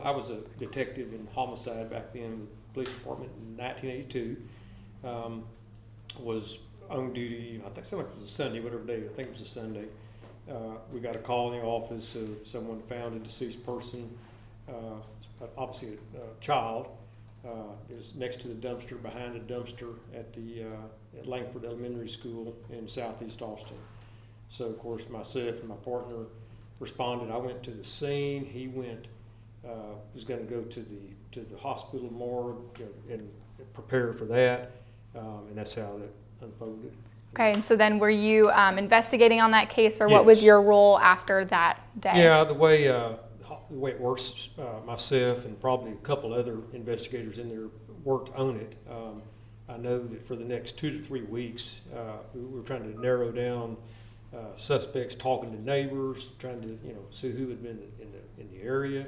I was a detective in homicide back then with the police department in 1982. Was on duty, I think it was a Sunday, whatever day, I think it was a Sunday. We got a call in the office of someone found a deceased person, obviously a child. It was next to the dumpster, behind the dumpster at the at Langford Elementary School in southeast Austin. So of course myself and my partner responded. I went to the scene. He went, was going to go to the hospital morgue and prepare for that, and that's how that unfolded. Okay, and so then were you investigating on that case, or Yes. what was your role after that day? Yeah, the way it works, myself and probably a couple other investigators in there worked on it. I know that for the next 2 to 3 weeks, we were trying to narrow down suspects, talking to neighbors, trying to see who had been in the area.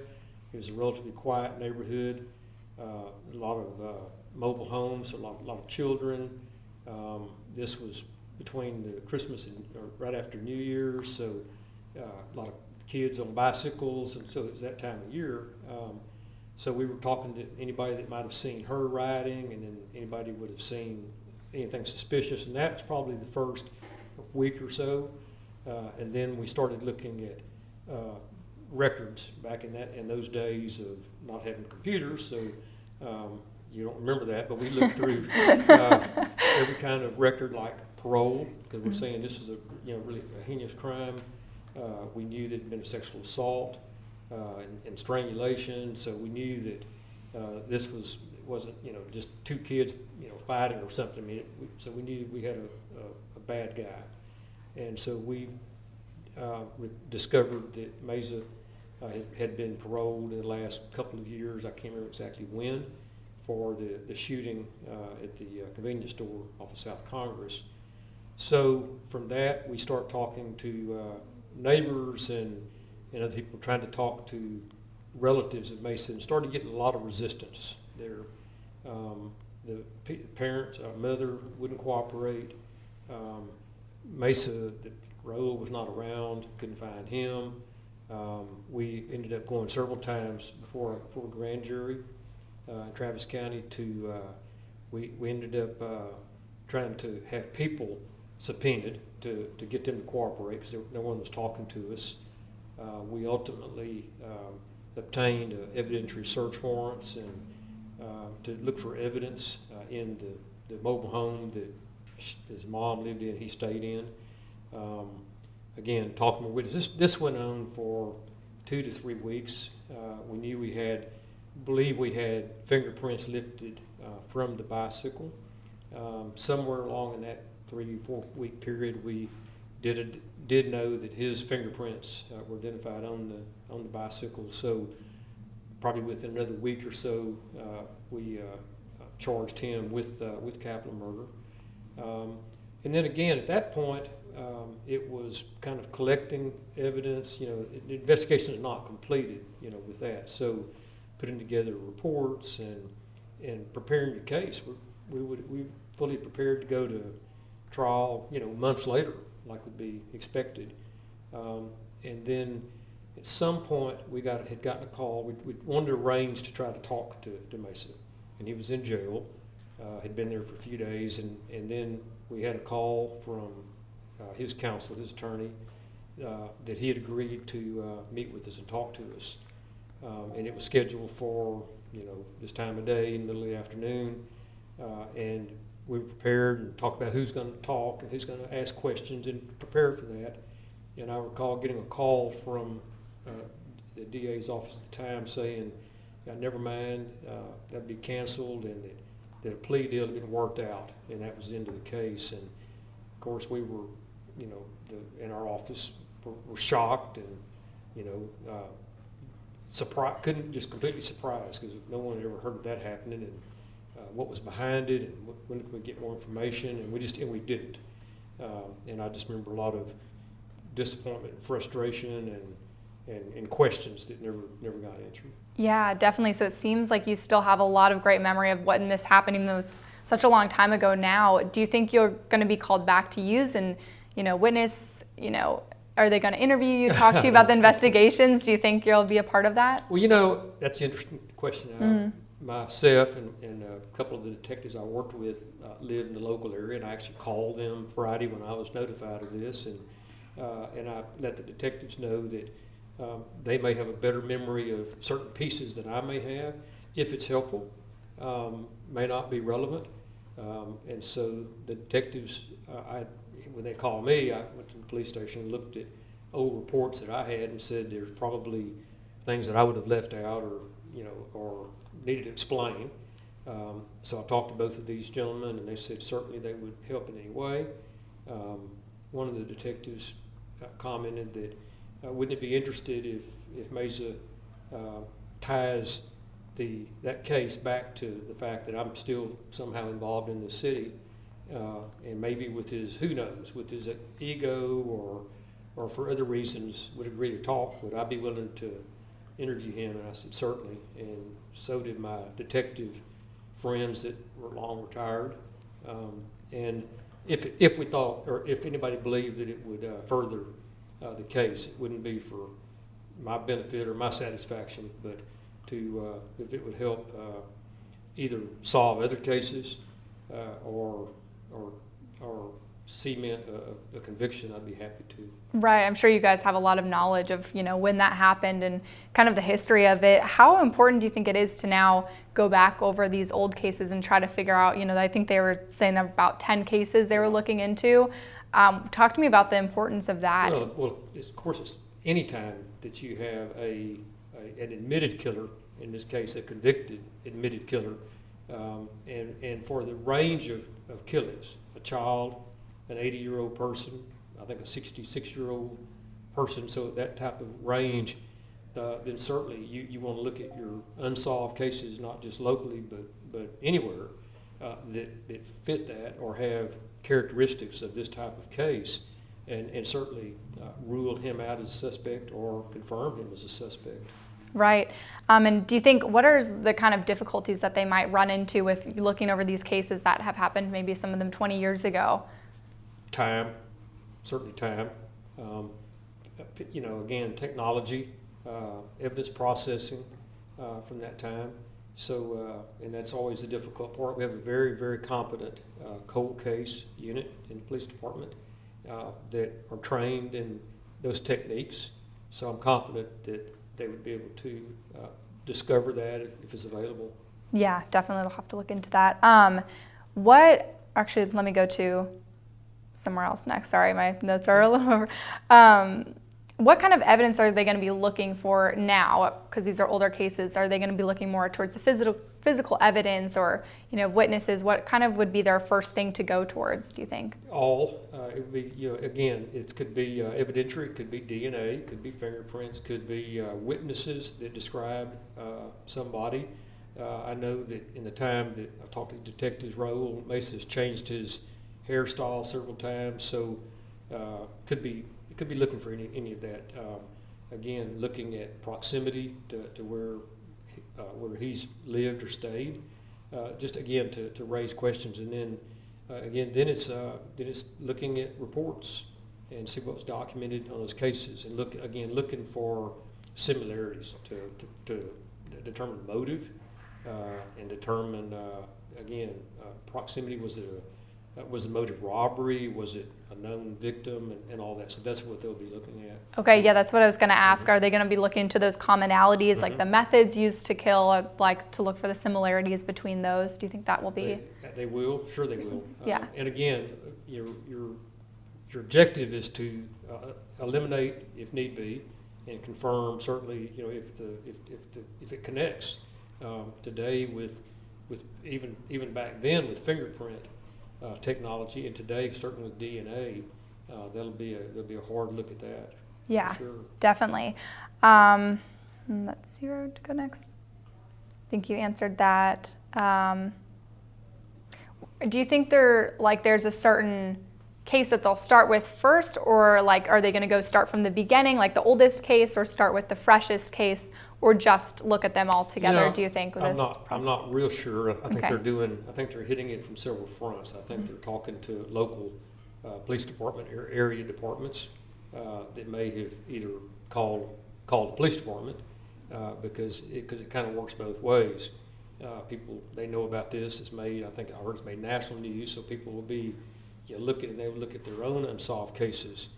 It was a relatively quiet neighborhood, a lot of mobile homes, a lot of children. This was between the Christmas and right after New Year's, so a lot of kids on bicycles, and so it was that time of year. So we were talking to anybody that might have seen her riding, and then anybody would have seen anything suspicious, and that was probably the first week or so. And then we started looking at records back in those days of not having computers, so you don't remember that, but we looked through every kind of record, like parole, because we're saying this is a really a heinous crime. We knew that it had been a sexual assault and strangulation, so we knew that this wasn't just two kids fighting or something. I mean, so we knew we had a bad guy, and so we discovered that Meza had been paroled in the last couple of years. I can't remember exactly when, for the shooting at the convenience store off of South Congress. So from that, we start talking to neighbors and other people, trying to talk to relatives of Meza, and started getting a lot of resistance there. The parents, our mother, wouldn't cooperate. Meza, Raul was not around, couldn't find him. We ended up going several times before a grand jury in Travis County to, we ended up trying to have people subpoenaed to get them to cooperate, because no one was talking to us. We ultimately obtained evidentiary search warrants and to look for evidence in the mobile home that his mom lived in, he stayed in. Again, talking with witnesses. This went on for 2 to 3 weeks. We knew believe we had fingerprints lifted from the bicycle. Somewhere along in that 3-4 week period, we did know that his fingerprints were identified on the bicycle. So probably within another week or so, we charged him with capital murder. And then again, at that point, it was kind of collecting evidence. The investigation is not completed, with that. So putting together reports and preparing the case. We fully prepared to go to trial, months later, like would be expected. And then at some point, had gotten a call. We wanted to arrange to try to talk to Meza, and he was in jail. Had been there for a few days, and then we had a call from his counsel, his attorney, that he had agreed to meet with us and talk to us. And it was scheduled for this time of day, in the middle of the afternoon, and we were prepared and talked about who's going to talk and who's going to ask questions, and prepared for that. And I recall getting a call from the DA's office at the time saying, never mind, that'd be canceled, and that a plea deal had been worked out, and that was the end of the case. And of course, we were, in our office, were shocked and, surprised, just completely surprised, because no one had ever heard of that happening, and what was behind it, and when could we get more information, and we didn't. And I just remember a lot of disappointment and frustration and questions that never got answered. Yeah, definitely. So it seems like you still have a lot of great memory of when this happening. That was such a long time ago now. Do you think you're going to be called back to use and, witness, are they going to interview you, talk to you about the investigations? Do you think you'll be a part of that? Well, that's an interesting question. Myself and a couple of the detectives I worked with live in the local area, and I actually called them Friday when I was notified of this, and I let the detectives know that they may have a better memory of certain pieces than I may have, if it's helpful, may not be relevant. And so the detectives, when they called me, I went to the police station and looked at old reports that I had and said there's probably things that I would have left out or needed to explain. So I talked to both of these gentlemen, and they said certainly they would help in any way. One of the detectives commented that wouldn't it be interested if Meza ties that case back to the fact that I'm still somehow involved in the city, and maybe with his, who knows, with his ego or for other reasons would agree to talk. Would I be willing to interview him? And I said certainly, and so did my detective friends that were long retired. And if we thought, or if anybody believed that it would further the case, it wouldn't be for my benefit or my satisfaction, but if it would help either solve other cases or cement a conviction, I'd be happy to. Right. I'm sure you guys have a lot of knowledge of, when that happened and kind of the history of it. How important do you think it is to now go back over these old cases and try to figure out, I think they were saying that about 10 cases they were looking into. Talk to me about the importance of that. Well, of course, it's any time that you have an admitted killer, in this case a convicted admitted killer, and for the range of killings, a child, an 80-year-old person, I think a 66-year-old person, so that type of range, then certainly you want to look at your unsolved cases, not just locally but anywhere that fit that or have characteristics of this type of case, and certainly rule him out as a suspect or confirm him as a suspect. Right. And do you think, what are the kind of difficulties that they might run into with looking over these cases that have happened, maybe some of them 20 years ago? Time, certainly time. Again, technology, evidence processing from that time. So, and that's always the difficult part. We have a very, very competent cold case unit in the police department that are trained in those techniques. So I'm confident that they would be able to discover that if it's available. Yeah, definitely. We'll have to look into that. Actually, let me go to somewhere else next. Sorry, my notes are a little over. What kind of evidence are they going to be looking for now? Because these are older cases. Are they going to be looking more towards the physical evidence or, witnesses? What kind of would be their first thing to go towards, do you think? It would be, again, it could be evidentiary, it could be DNA, it could be fingerprints, could be witnesses that describe somebody. I know that in the time that I talked to detectives, Raul Meza has changed his hairstyle several times, so it could be looking for any of that. Again, looking at proximity to where he's lived or stayed, just again to raise questions, and then then it's looking at reports and see what's documented on those cases, and looking for similarities to determine motive and determine proximity. Was the motive robbery? Was it a known victim, and all that? So that's what they'll be looking at. Okay, yeah, that's what I was going to ask. Are they going to be looking into those commonalities, like the methods used to kill, like to look for the similarities between those? Do you think that will be? They will. Sure, they will. Yeah. And again, your objective is to eliminate, if need be, and confirm. Certainly, if it connects today with even back then with fingerprint technology, and today certainly with DNA, there'll be a hard look at that. Yeah, sure. Definitely. Let's see where to go next. I think you answered that. Do you think there's a certain case that they'll start with first, or are they going to go start from the beginning, like the oldest case, or start with the freshest case, or just look at them all together? Do you think? I'm not real sure. I think Okay. I think they're hitting it from several fronts. I think they're talking to local police department area departments that may have either called the police department because it kind of works both ways. People, they know about this. It's made, I think I heard it's made national news, so people will be looking, they will look at their own unsolved cases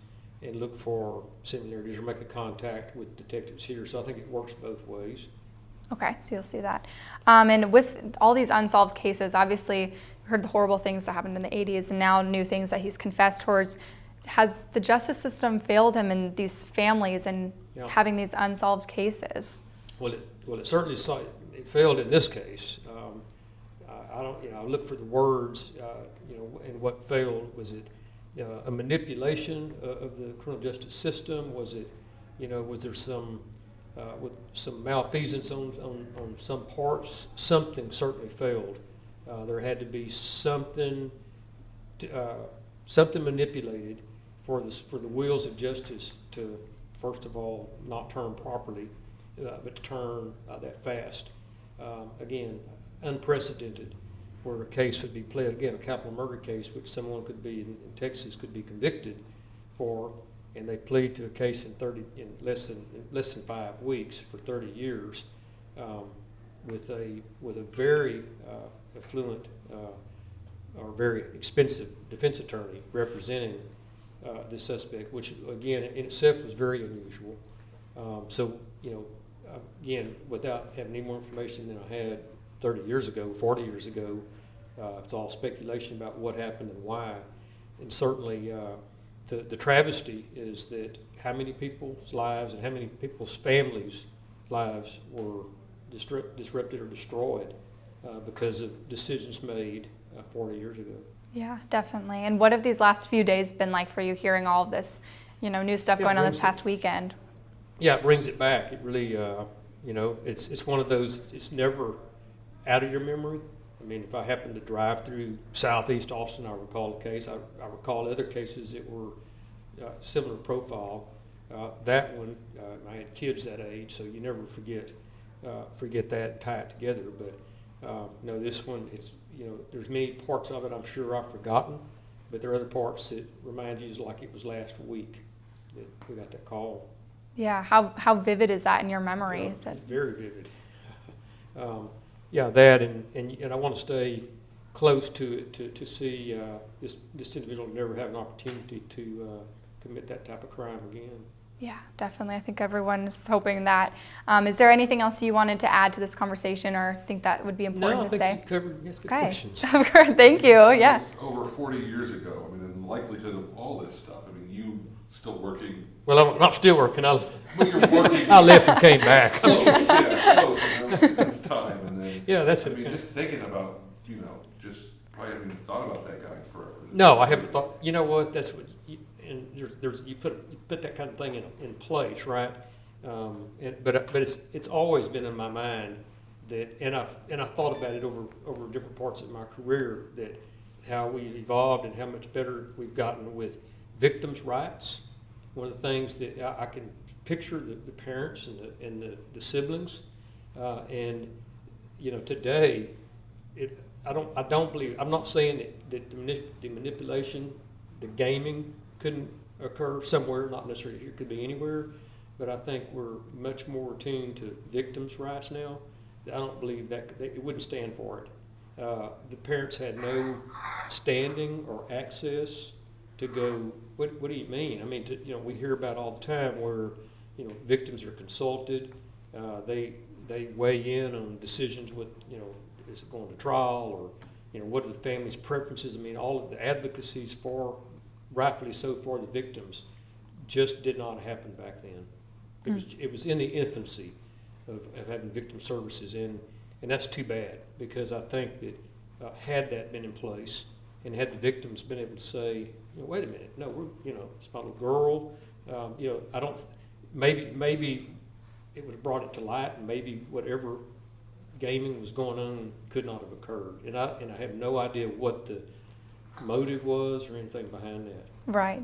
and look for similarities or make a contact with detectives here. So I think it works both ways. Okay, so you'll see that. And with all these unsolved cases, obviously, you heard the horrible things that happened in the 80s and now new things that he's confessed towards. Has the justice system failed him in these families and having these unsolved cases? Well, it certainly it failed in this case. I don't, I look for the words, and what failed. Was it a manipulation of the criminal justice system? Was it, was there some with some malfeasance on some parts? Something certainly failed. There had to be something manipulated for the wheels of justice to, first of all, not turn properly, but to turn that fast. Again, unprecedented, where a case would be pled, again, a capital murder case, which someone could be in Texas could be convicted for, and they plead to a case in less than 5 weeks for 30 years, with a very affluent or very expensive defense attorney representing the suspect, which again in itself was very unusual. So again, without having any more information than I had 30 years ago, 40 years ago, it's all speculation about what happened and why. And certainly the travesty is that how many people's lives and how many people's families' lives were disrupted or destroyed because of decisions made 40 years ago. Yeah, definitely. And what have these last few days been like for you, hearing all of this, new stuff going on this past weekend? Yeah, it brings it back. It really, it's one of those, it's never out of your memory. I mean, if I happen to drive through southeast Austin, I recall a case. I recall other cases that were similar profile. That one, I had kids that age, so you never forget that and tie it together. But no, this one, it's, there's many parts of it I'm sure I've forgotten, but there are other parts that remind you like it was last week that we got that call. Yeah, how vivid is that in your memory? It's very vivid. That and I want to stay close to it to see this individual never have an opportunity to commit that type of crime again. Yeah, definitely. I think everyone's hoping that. Is there anything else you wanted to add to this conversation or think that would be important to say? No, I think you covered good questions. Thank you. Yeah. Over 40 years ago, I mean, in likelihood of all this stuff, I mean, you still working? Well, I'm not still working. But you're working. I left and came back. Close, it's time, and then. Yeah, that's it. I mean, just thinking about, just probably haven't even thought about that guy forever. No, I haven't thought. You know what? That's what. And you put that kind of thing in place, right? But it's always been in my mind that, and I thought about it over different parts of my career, that how we've evolved and how much better we've gotten with victims' rights. One of the things that I can picture the parents and the siblings, and today, I don't believe. I'm not saying that the manipulation, the gaming couldn't occur somewhere, not necessarily here, could be anywhere, but I think we're much more attuned to victims' rights now. I don't believe that it wouldn't stand for it. The parents had no standing or access to go, what do you mean? I mean, we hear about all the time where, victims are consulted, they weigh in on decisions with, is it going to trial, or, what are the family's preferences? I mean, all of the advocacies for, rightfully so, for the victims just did not happen back then. It was in the infancy of having victim services, and that's too bad, because I think that had that been in place and had the victims been able to say, wait a minute, no, it's my little girl, I don't, maybe it would have brought it to light, and maybe whatever gaming was going on could not have occurred. And I have no idea what the motive was or anything behind that. Right.